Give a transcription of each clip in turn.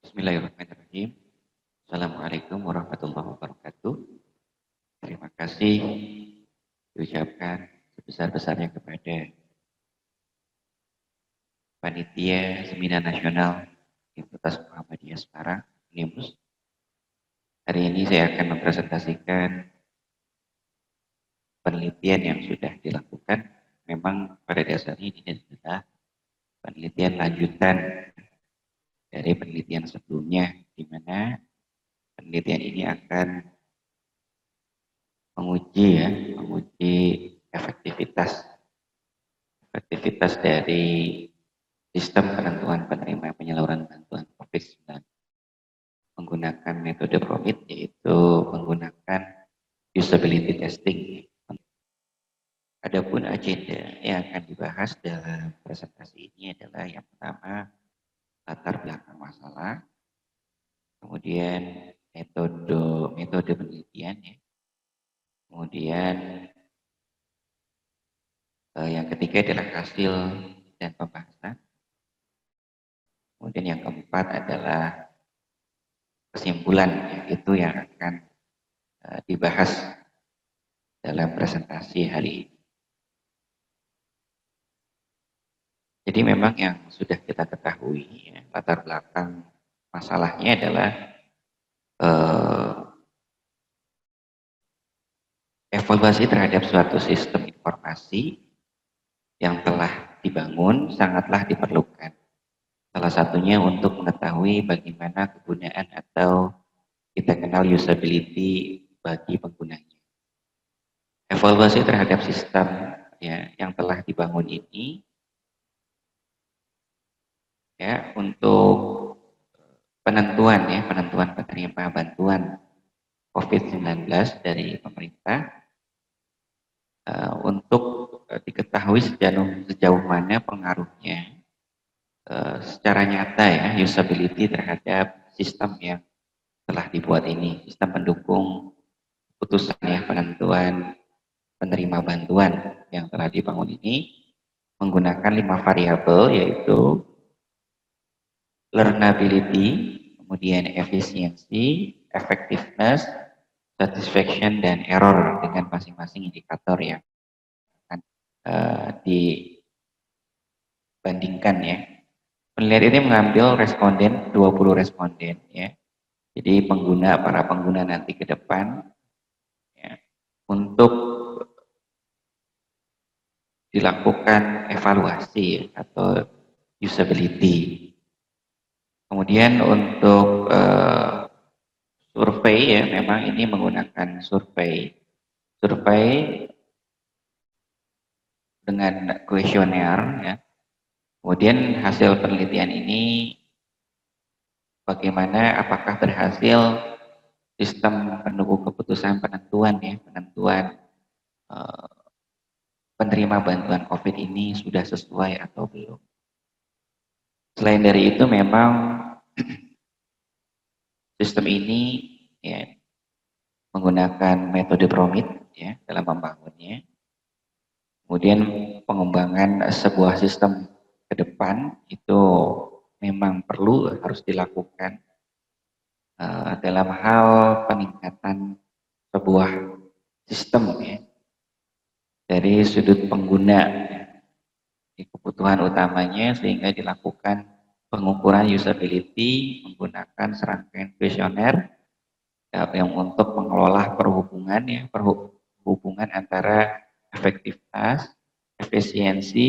Bismillahirrahmanirrahim. Assalamualaikum warahmatullahi wabarakatuh. Terima kasih diucapkan sebesar-besarnya kepada Panitia Seminar Nasional Universitas Muhammadiyah Semarang, UNIMUS. Hari ini saya akan mempresentasikan penelitian yang sudah dilakukan. Memang pada dasarnya ini adalah penelitian lanjutan dari penelitian sebelumnya, di mana penelitian ini akan menguji efektivitas dari sistem penentuan penerima penyaluran bantuan COVID-19 menggunakan metode PROMIT, yaitu menggunakan usability testing. Adapun agenda yang akan dibahas dalam presentasi ini adalah yang pertama, latar belakang masalah, kemudian metode penelitian, ya. Kemudian yang ketiga adalah hasil dan pembahasan. Kemudian yang keempat adalah kesimpulan, yaitu yang akan dibahas dalam presentasi hari ini. Jadi memang yang sudah kita ketahui, ya, latar belakang masalahnya adalah evaluasi terhadap suatu sistem informasi yang telah dibangun sangatlah diperlukan. Salah satunya untuk mengetahui bagaimana kegunaan atau kita kenal usability bagi penggunanya. Evaluasi terhadap sistem, ya, yang telah dibangun ini, ya, untuk penentuan penerima bantuan COVID-19 dari pemerintah, untuk diketahui sejauh mana pengaruhnya secara nyata, ya, usability terhadap sistem yang telah dibuat ini, sistem pendukung putusan, ya, penentuan penerima bantuan yang telah dibangun ini menggunakan 5 variabel, yaitu learnability, kemudian efisiensi, effectiveness, satisfaction, dan error dengan masing-masing indikator yang akan dibandingkan, ya. Penelitian ini mengambil responden, 20 responden, ya. Jadi para pengguna nanti ke depan, ya, untuk dilakukan evaluasi atau usability. Kemudian untuk survei, ya, memang ini menggunakan survei dengan kuesioner, ya. Kemudian hasil penelitian ini bagaimana, apakah berhasil sistem pendukung keputusan penentuan penerima bantuan COVID ini sudah sesuai atau belum. Selain dari itu, memang sistem ini, ya, menggunakan metode PROMIT, ya, dalam membangunnya. Kemudian pengembangan sebuah sistem ke depan itu memang harus dilakukan dalam hal peningkatan sebuah sistem, ya, dari sudut pengguna, ya, di kebutuhan utamanya, sehingga dilakukan pengukuran usability menggunakan serangkaian kuesioner yang untuk mengelola perhubungan antara efektivitas, efisiensi,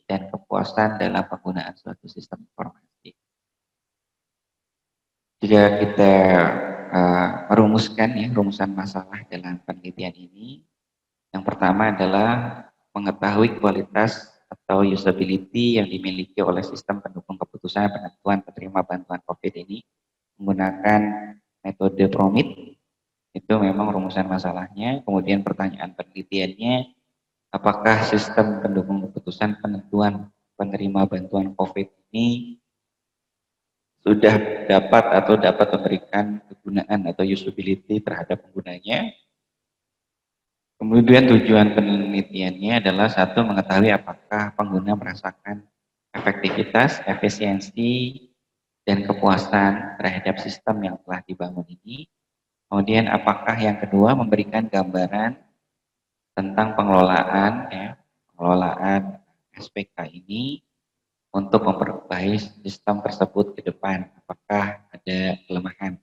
dan kepuasan dalam penggunaan suatu sistem informasi. Jika kita merumuskan, ya, rumusan masalah dalam penelitian ini, yang pertama adalah mengetahui kualitas atau usability yang dimiliki oleh sistem pendukung keputusan penentuan penerima bantuan COVID ini menggunakan metode PROMIT. Itu memang rumusan masalahnya. Kemudian pertanyaan penelitiannya, apakah sistem pendukung keputusan penentuan penerima bantuan COVID ini sudah dapat memberikan kegunaan atau usability terhadap penggunanya. Kemudian tujuan penelitiannya adalah satu, mengetahui apakah pengguna merasakan efektivitas, efisiensi, dan kepuasan terhadap sistem yang telah dibangun ini. Kemudian apakah yang kedua memberikan gambaran tentang pengelolaan pengelolaan SPK ini untuk memperbaiki sistem tersebut ke depan, apakah ada kelemahan.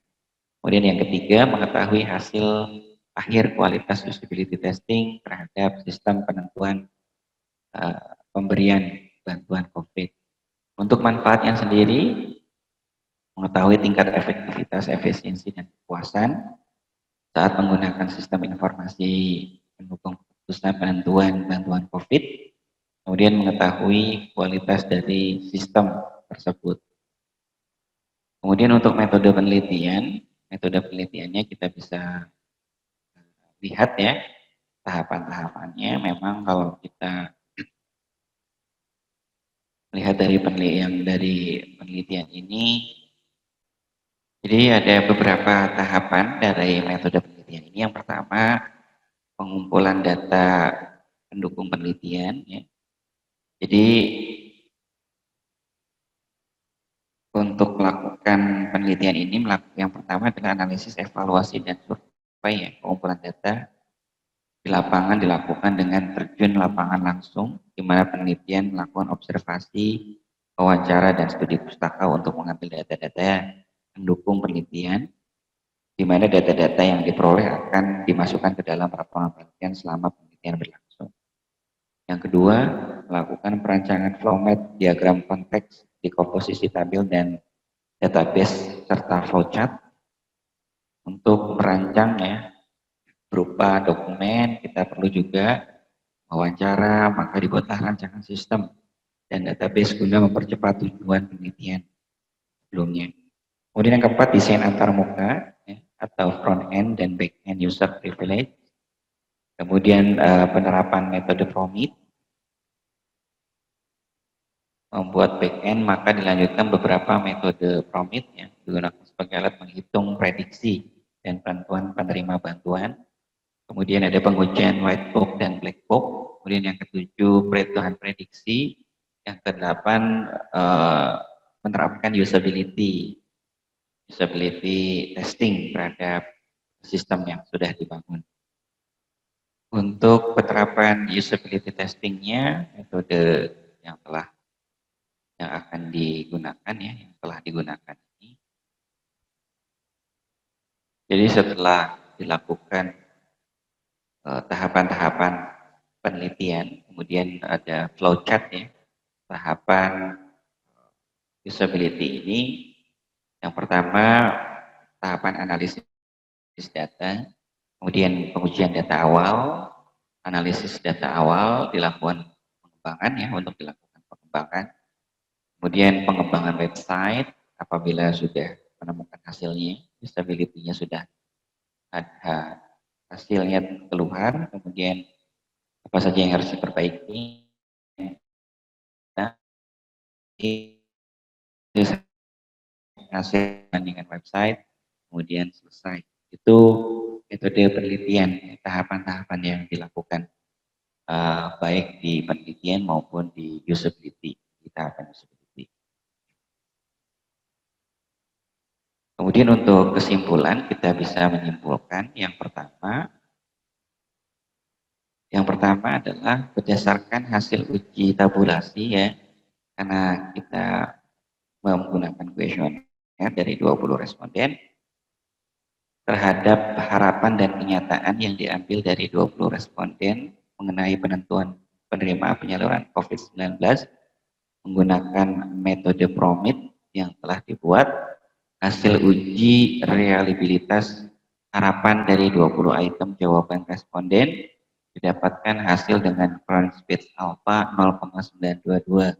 Kemudian yang ketiga, mengetahui hasil akhir kualitas usability testing terhadap sistem penentuan pemberian bantuan COVID. Untuk manfaatnya sendiri, mengetahui tingkat efektivitas, efisiensi, dan kepuasan saat menggunakan sistem informasi pendukung keputusan penentuan bantuan COVID, kemudian mengetahui kualitas dari sistem tersebut. Kemudian untuk metode penelitiannya kita bisa lihat ya, tahapan-tahapannya. Memang kalau kita lihat dari penelitian ini, jadi ada beberapa tahapan dari metode penelitian ini. Yang pertama, pengumpulan data pendukung penelitian. Ya. Jadi untuk melakukan penelitian ini, yang pertama adalah analisis, evaluasi, dan survei. Ya. Pengumpulan data di lapangan dilakukan dengan terjun lapangan langsung, di mana penelitian melakukan observasi, wawancara, dan studi pustaka untuk mengambil data-data pendukung penelitian, di mana data-data yang diperoleh akan dimasukkan ke dalam laporan penelitian selama penelitian berlangsung. Yang kedua, melakukan perancangan flowmap, diagram konteks, dekomposisi tabel, dan database serta flowchart untuk merancang ya berupa dokumen. Kita perlu juga wawancara, maka dibuatlah rancangan sistem dan database guna mempercepat tujuan penelitian sebelumnya. Kemudian yang keempat, desain antarmuka ya, atau front end dan back end user privilege. Kemudian penerapan metode PROMIT. Membuat back end maka dilanjutkan beberapa metode PROMIT yang digunakan sebagai alat menghitung prediksi dan bantuan penerima bantuan. Kemudian ada pengujian white box dan black box. Kemudian yang ketujuh, perhitungan prediksi. Yang kedelapan, menerapkan usability testing terhadap sistem yang sudah dibangun. Untuk penerapan usability testingnya, metode yang akan digunakan ya, yang telah digunakan ini. Jadi setelah dilakukan tahapan-tahapan penelitian, kemudian ada flowchart ya, tahapan usability ini. Yang pertama, tahapan analisis data, kemudian pengujian data awal, analisis data awal, dilakukan pengembangan ya, untuk dilakukan pengembangan. Kemudian pengembangan website, apabila sudah menemukan hasilnya, usability-nya sudah ada hasilnya keluar, kemudian apa saja yang harus diperbaiki, hasil bandingan website, kemudian selesai. Itu metode penelitian, tahapan-tahapan yang dilakukan baik di penelitian maupun di usability, di tahapan usability. Kemudian untuk kesimpulan, kita bisa menyimpulkan yang pertama adalah berdasarkan hasil uji tabulasi ya, karena kita menggunakan kuesioner dari 20 responden terhadap harapan dan kenyataan yang diambil dari 20 responden mengenai penentuan penerima penyaluran COVID-19 menggunakan metode PROMIT yang telah dibuat. Hasil uji reliabilitas harapan dari 20 item jawaban responden didapatkan hasil dengan current speech alpha 0,922.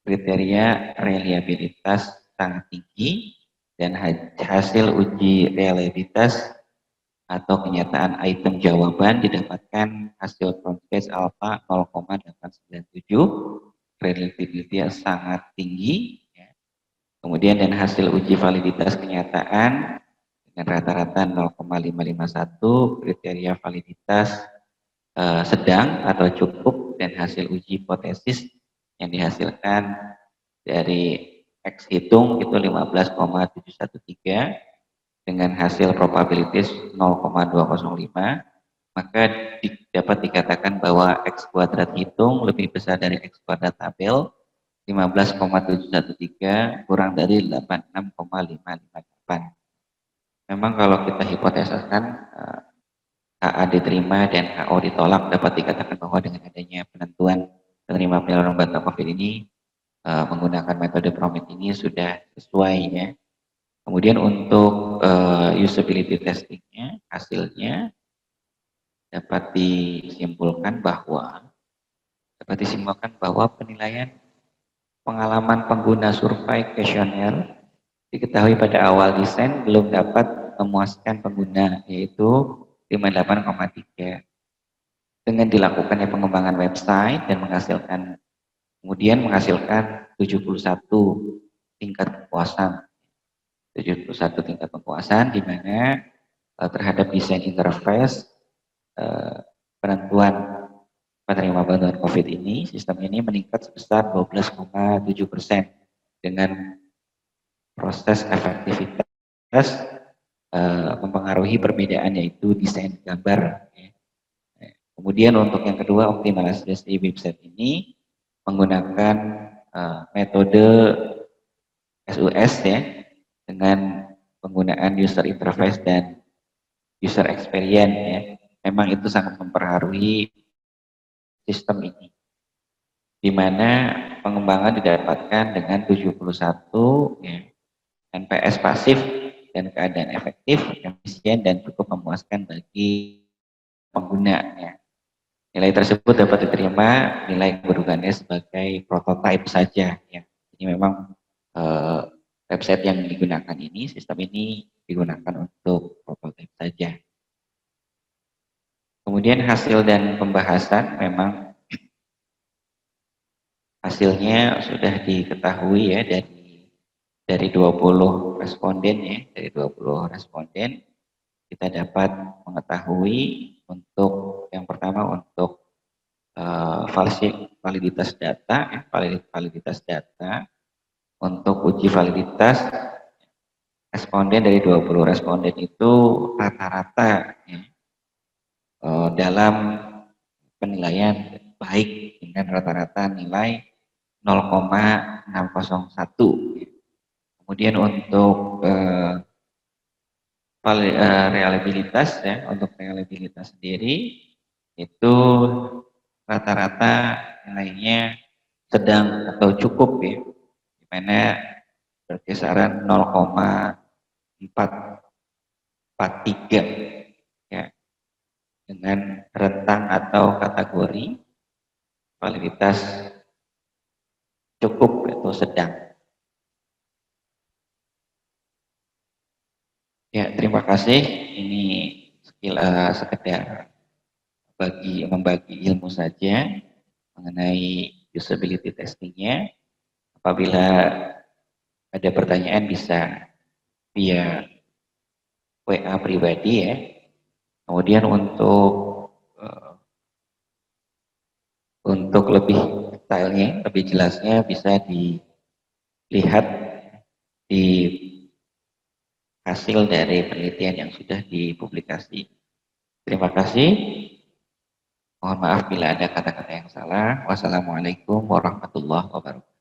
Kriteria reliabilitas sangat tinggi dan hasil uji reliabilitas atau kenyataan item jawaban didapatkan hasil current speech alpha 0,897. Reliability sangat tinggi. Kemudian dan hasil uji validitas kenyataan dengan rata-rata 0,551, kriteria validitas sedang atau cukup, dan hasil uji hipotesis yang dihasilkan dari X hitung itu 15,713 dengan hasil probabilitas 0,205, maka dapat dikatakan bahwa X kuadrat hitung lebih besar dari X kuadrat tabel 15,713 kurang dari 86,558. Memang kalau kita hipotesiskan HA diterima dan HO ditolak, dapat dikatakan bahwa dengan adanya penentuan penerima penyaluran bantuan COVID ini menggunakan metode PROMIT ini sudah sesuai ya. Kemudian untuk usability testingnya, hasilnya dapat disimpulkan bahwa penilaian pengalaman pengguna survei kuesioner diketahui pada awal desain belum dapat memuaskan pengguna, yaitu 58,3. Dengan dilakukannya pengembangan website dan menghasilkan 71 tingkat kepuasan. 71 tingkat kepuasan di mana terhadap desain interface penentuan penerima bantuan COVID ini, sistem ini meningkat sebesar 12,7% dengan proses efektivitas mempengaruhi perbedaan yaitu desain gambar. Kemudian untuk yang kedua, optimalisasi website ini menggunakan metode SUS ya, dengan penggunaan user interface dan user experience ya. Memang itu sangat mempengaruhi sistem ini, di mana pengembangan didapatkan dengan 71 ya, NPS pasif dan keadaan efektif, efisien dan cukup memuaskan bagi pengguna ya. Nilai tersebut dapat diterima nilai kedudukannya sebagai prototipe saja ya. Ini memang website yang digunakan ini, sistem ini digunakan untuk prototipe saja. Kemudian hasil dan pembahasan, memang hasilnya sudah diketahui ya dari 20 responden ya, dari 20 responden kita dapat mengetahui untuk yang pertama untuk validitas data ya, validitas data untuk uji validitas responden dari 20 responden itu rata-rata ya, dalam penilaian baik dengan rata-rata nilai 0,601. Kemudian untuk reliabilitas ya, untuk reliabilitas sendiri itu rata-rata nilainya sedang atau cukup ya, di mana berkisaran 0,443 ya, dengan rentang atau kategori validitas cukup atau sedang. Ya, terima kasih. Ini sekedar membagi ilmu saja mengenai usability testingnya. Apabila ada pertanyaan bisa via WA pribadi ya. Kemudian untuk lebih detailnya, lebih jelasnya bisa dilihat di hasil dari penelitian yang sudah dipublikasi. Terima kasih. Mohon maaf bila ada kata-kata yang salah. Wassalamualaikum warahmatullahi wabarakatuh.